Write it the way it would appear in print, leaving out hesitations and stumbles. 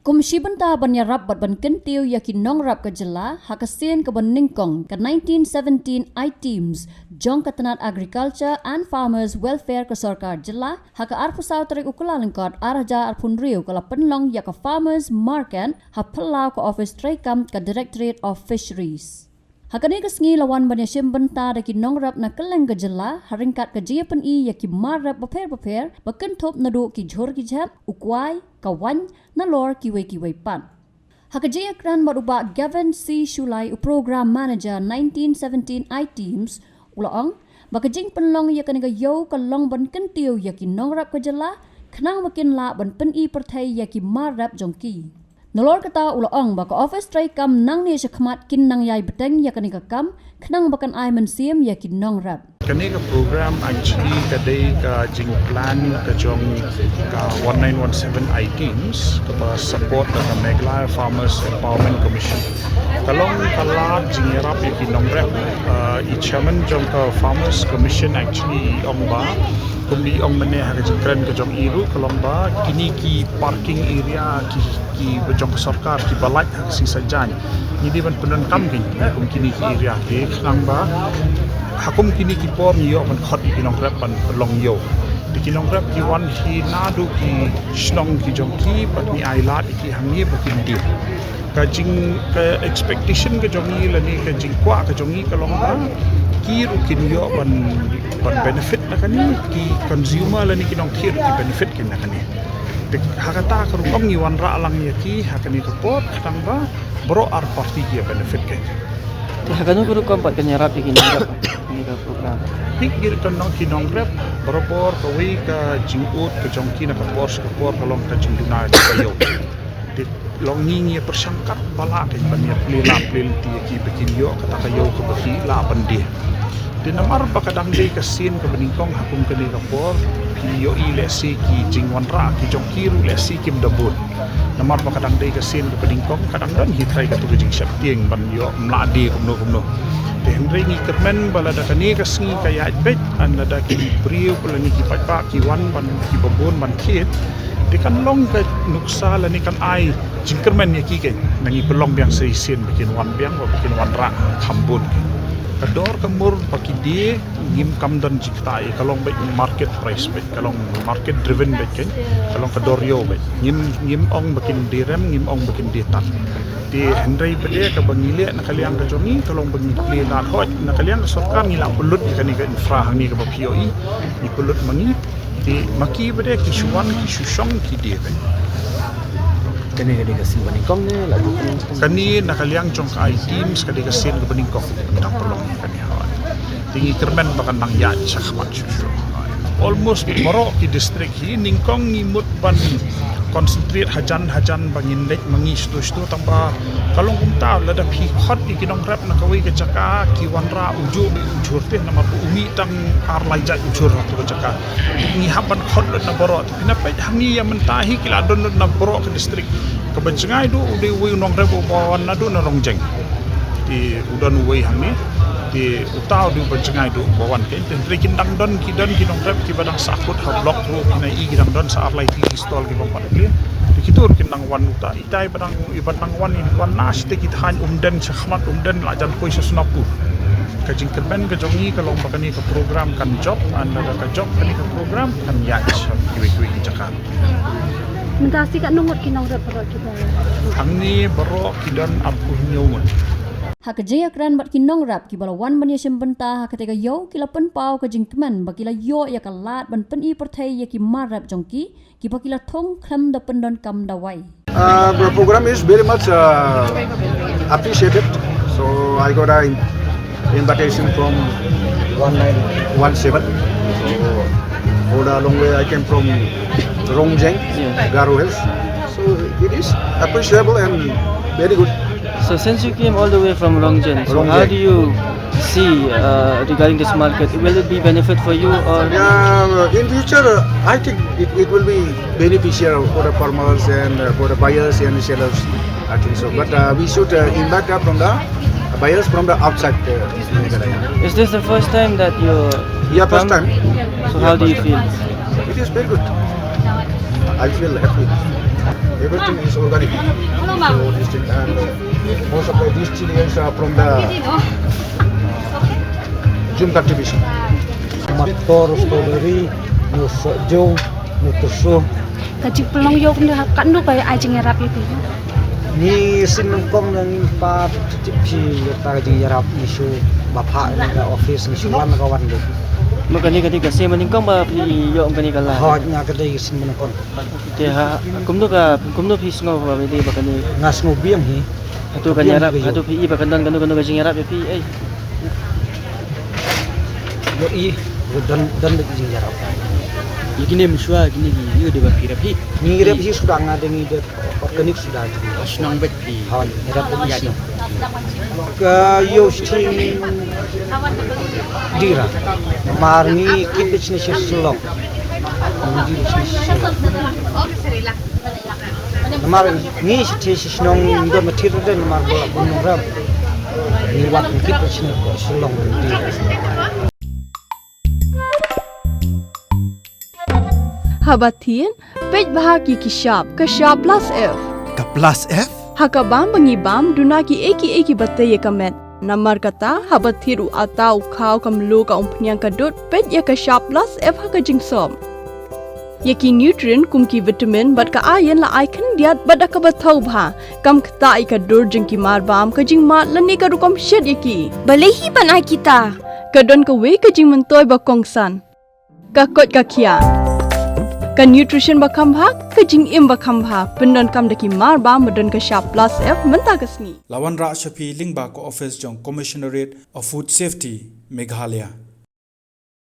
Komisi Benta Banyarap Bat Ban Kentiu Yakin Nongrap ke Jela Hakasien ke Ban Ningkong ke 1917 I-Teams Jong Ketenat Agriculture and Farmers Welfare ke Sorkar Jela Haka Arpusau Terik Ukula Lengkot Araja Arpun Riu Kala Penlong Ya ke Farmers Market Hapelau ke Office Trekam ke Directorate of Fisheries. Hakani kesengi lawan Banyasim Benta daki Nongrap na keleng ke Jela haringkat ke Jia Pen-i Yaki Marap Beper Bekentop nadu ki Jhor ki Jhap Ukwai Kawan Nalor kiwai pan. Hakajaya kran maruba Gavin C. Shulai Program Manager 1917 I-Teams ulaong bakajing penlong ya kaniga yo kalong ban kentiu yaki Nongrap ke Jela kenang makin la ban pen-i pertai yaki Marap jongki. Nalor kata ulaong baka office tray kam nang ni syakmat kin nang yai beteng ya kaniga kam kenang bakan ai mensiam yaki Nongrap. Kaniga program actually kadai ka jing plan ka jong ka 1917 I-Teams ka support ka Meghalaya Farmers Empowerment Commission. Kalong kala jing yarap yaki Nongrap i chairman jong ka Farmers Commission actually ong ba kumli ong mane ha jing kran ka jong iru kalong ba kini ki parking area ki bejong ka sarkar ki balai ha si sajan ni di ban penon kam kini ki area ke klang ba hakum kini ki por yo man khot ki Nongrap ban long yo di ki Nongrap ki wan hi nadu ki snong ki jong ki pat ni ailat ki hangi bukin di ka jing ka expectation ka jong ni lani ka jing kwa ka jong ni kalong ba ki ru kin yo ban benefit na kani ki consumer lani ki nong ki benefit kin na kani hakata ka rungong ni wan ra lang ya ki hakani ka pot tang ba bro ar party ki benefit ke Hakanu guru kompat kanyarap iki Nongrap ni ka program. Pikir kan nong ki Nongrap berpor ka wi ka jingut ka jongki na ka por kalong ka jingduna ka yo. Di long ni persangkat bala ke banyak plil ti ki bikin yo kata ka yo ka baki la bandi. Di namar ba kadang dei ka sin ka beningkong hakum ka ni ka por ki yo i lesi ki jingwan ra ki jongki ru lesi kim dabut. Namar ba kadang dei ka sin ka beningkong kadang dan hitrai ka tu jing syap tieng ban yo mladi kumno. Henry ni kermen bala da kani kasngi kaya bet an da ki priu bala ni ki pa ki wan ban ki babon ban kit di kan long ka nuksa la ni kan ai jingkermen ya ki ke nangi pelong biang seisen bikin wan biang wa bikin wan ra khambun kador kemur paki die ngim kam dan jikta ai kalong bet market price bet kalong market driven bet ken kalong kador yo bet ngim ong bikin direm ngim ong bikin ditan di Henry bede ka bangile na kaliang ka jongi kalong bangile na hot na kaliang ka sarkar ngila pulut kani ka infra hangi ka POE ni pulut mangi di maki bede ki suwan ki susong ki die Kani ka sin baningkong ni lagu kani na kaliang jong ka I-Teams kadi ka sin ka baningkong tang pelong kani hawan tingi kermen bakan nang ya sakmat susu almost moro ki district hi ningkong ngimut ban concentrate hajan bangin lek mangi stu tamba kalong kumta lada phi hot ki Nongrap na kawi ke jaka ki wanra uju ujur teh nama umi tang arlai jat ujur tu jaka ni haban hot na borot na pe hangi ya mentahi ki ladon na borot ke distrik ke bencengai du ude wi Nongrap bawan na du na rongjeng di udon wi hangi di utau di bencengai du bawan ke rekin dang don ki Nongrap ki badang sakut ha blok ru na i dang don sa arlai ti stol ki bang padle dikitur kinang wan uta itai badang ibadang wan in wan nas te kit han umden sakhmat umden lajan koi sesnapu kajing kerben ka jongi ka lomba kani ka program kan job anda ka job kani ka program kan ya kiwi ki Jakarta Mentasi kat nungut ki Nongrap perot kita. angni baro kidan apu nyawun Hakajaya kran bat ki Nongrap ki balawan Banyasim Benta hakatega yo ki la penpau ka jingkemen bakila yo ya ka lat ban pen-i pertai ya ki Marap jongki ki bakila thong khlem da pendon kam dawai. The program is very much appreciated. So I got an invitation from 1917. So for the long way I came from Rongjeng, Garo Hills. So it is appreciable and very good. So since you came all the way from Rongjeng, so how do you see regarding this market? Will it be benefit for you or? In future, I think it will be beneficial for the farmers and for the buyers and sellers. I think so. But we should invite from the buyers from the outside. Is this the first time that you? Yeah, first time. So how do you feel? It is very good. I feel happy. Everything is organic. So this thing, and most of these chilies are from the Jum cultivation. Motor, strawberry, nusa jong, nutusu. Kajik pelong yok ni kan nu kaya ai jengerap itu. Ni sinungkong nang impat tipi ta jing yarap isu bapa na office ni suwan na kawan do. Makani kadi kasi maningkong ba pi yo kani kala. Ha nya kadai sinungkong. Dia kumno pis ngo ba di bakani. Ngas ngobiam hi. Atu kan yarap atu pi bakandan kanu kajing yarap pi ai. Yo i dan jing yarap. Ikine miswa kini yo de ba pirapi. Ni rep hi sudah ngadeng ide organik sudah. Asnong bet pi. Ha rep ya. Ka yo sting dira. Marni kit bisnis selok. Namar ni stis snong do material den namar bunung ram. Ni wat kit bisnis selong di. Habatin, pej bahagi kishap, kashap plus F. Ka plus F? Hakabam bangibam dunaki eki batay kamet. Namar kata habathiru atau kau kamlu ka umpnyang kadut pej ya kashap plus F haka jingsom. Yaki nutrient kumki vitamin bat ka ayan la aikan diat bada ka bathau bha kam kta ika dur jingki marbam ka jingma lani ka rukom shed yaki. Balehi panai kita. Kadon ka we ka jing mentoy ba kongsan. Ka kot ka kia. Ka nutrition bakam bhag ka jing im bakam bha pendon kam daki mar ba madon ka sharp plus F menta kasni Lawan Ra Shafi Lingba ko office jong Commissionerate of Food Safety Meghalaya.